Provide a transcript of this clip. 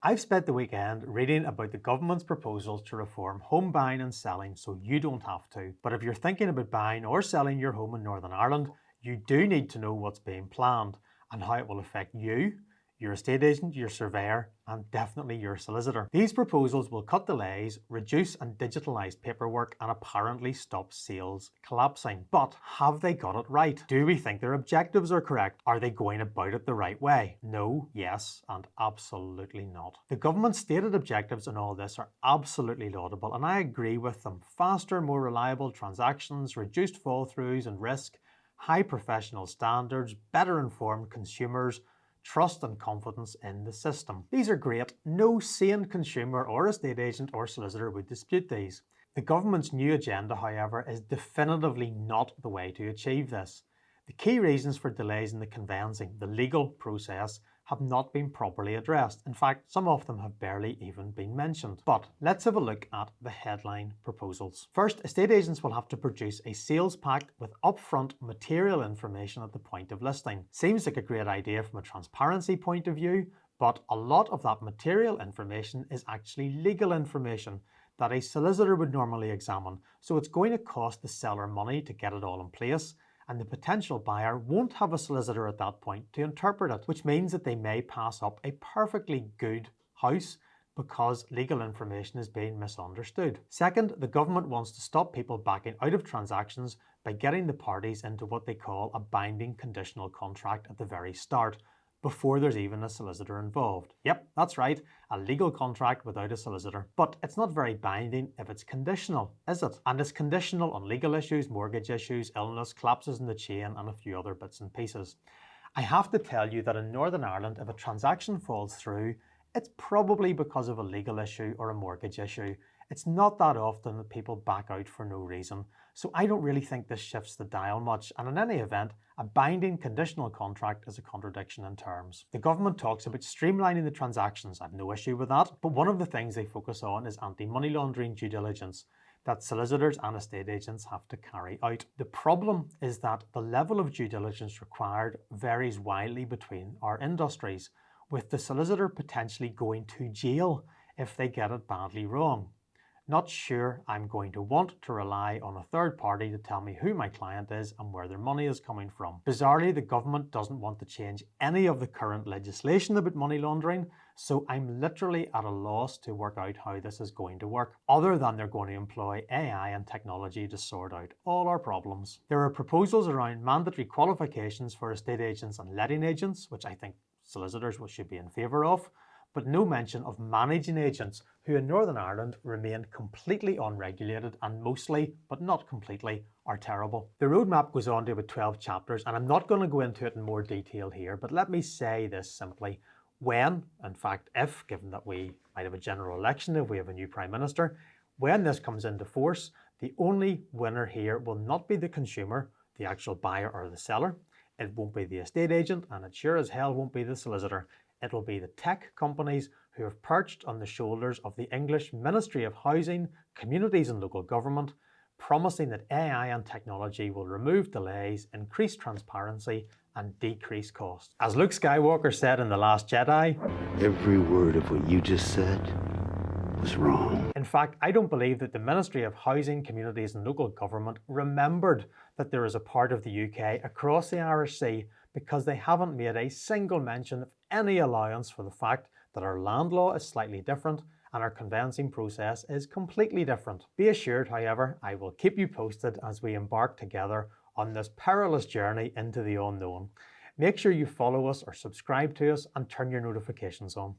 I've spent the weekend reading about the government's proposals to reform home buying and selling so you don't have to. But if you're thinking about buying or selling your home in Northern Ireland, you do need to know what's being planned and how it will affect you, your estate agent, your surveyor, and definitely your solicitor. These proposals will cut delays, reduce and digitalise paperwork, and apparently stop sales collapsing. But have they got it right? Do we think their objectives are correct? Are they going about it the right way? No, yes, and absolutely not. The government's stated objectives in all this are absolutely laudable, and I agree with them. Faster, more reliable transactions, reduced fall-throughs and risk, high professional standards, better informed consumers, trust and confidence in the system. These are great. No sane consumer or estate agent or solicitor would dispute these. The government's new agenda, however, is definitively not the way to achieve this. The key reasons for delays in the conveyancing, the legal process, have not been properly addressed. In fact, some of them have barely even been mentioned. But let's have a look at the headline proposals. First, estate agents will have to produce a sales pack with upfront material information at the point of listing. Seems like a great idea from a transparency point of view, but a lot of that material information is actually legal information that a solicitor would normally examine, so it's going to cost the seller money to get it all in place, and the potential buyer won't have a solicitor at that point to interpret it, which means that they may pass up a perfectly good house because legal information is being misunderstood. Second, the government wants to stop people backing out of transactions by getting the parties into what they call a binding conditional contract at the very start, before there's even a solicitor involved. Yep, that's right, a legal contract without a solicitor. But it's not very binding if it's conditional, is it? And it's conditional on legal issues, mortgage issues, illness, collapses in the chain, and a few other bits and pieces. I have to tell you that in Northern Ireland, if a transaction falls through, it's probably because of a legal issue or a mortgage issue. It's not that often that people back out for no reason, so I don't really think this shifts the dial much, and in any event, a binding conditional contract is a contradiction in terms. The government talks about streamlining the transactions. I've no issue with that, but one of the things they focus on is anti-money laundering due diligence that solicitors and estate agents have to carry out. The problem is that the level of due diligence required varies widely between our industries, with the solicitor potentially going to jail if they get it badly wrong. Not sure I'm going to want to rely on a third party to tell me who my client is and where their money is coming from. Bizarrely, the government doesn't want to change any of the current legislation about money laundering, so I'm literally at a loss to work out how this is going to work, other than they're going to employ AI and technology to sort out all our problems. There are proposals around mandatory qualifications for estate agents and letting agents, which I think solicitors should be in favour of, but no mention of managing agents who in Northern Ireland remain completely unregulated and mostly, but not completely, are terrible. The roadmap goes on to about 12 chapters, and I'm not going to go into it in more detail here, but let me say this simply. When, in fact if, given that we might have a general election if we have a new Prime Minister, when this comes into force, the only winner here will not be the consumer, the actual buyer or the seller. It won't be the estate agent, and it sure as hell won't be the solicitor. It will be the tech companies who have perched on the shoulders of the English Ministry of Housing, Communities and Local Government, promising that AI and technology will remove delays, increase transparency, and decrease costs. As Luke Skywalker said in The Last Jedi, every word of what you just said was wrong. In fact, I don't believe that the Ministry of Housing, Communities and Local Government remembered that there is a part of the UK across the Irish Sea, because they haven't made a single mention of any allowance for the fact that our land law is slightly different and our conveyancing process is completely different. Be assured, however, I will keep you posted as we embark together on this perilous journey into the unknown. Make sure you follow us or subscribe to us and turn your notifications on.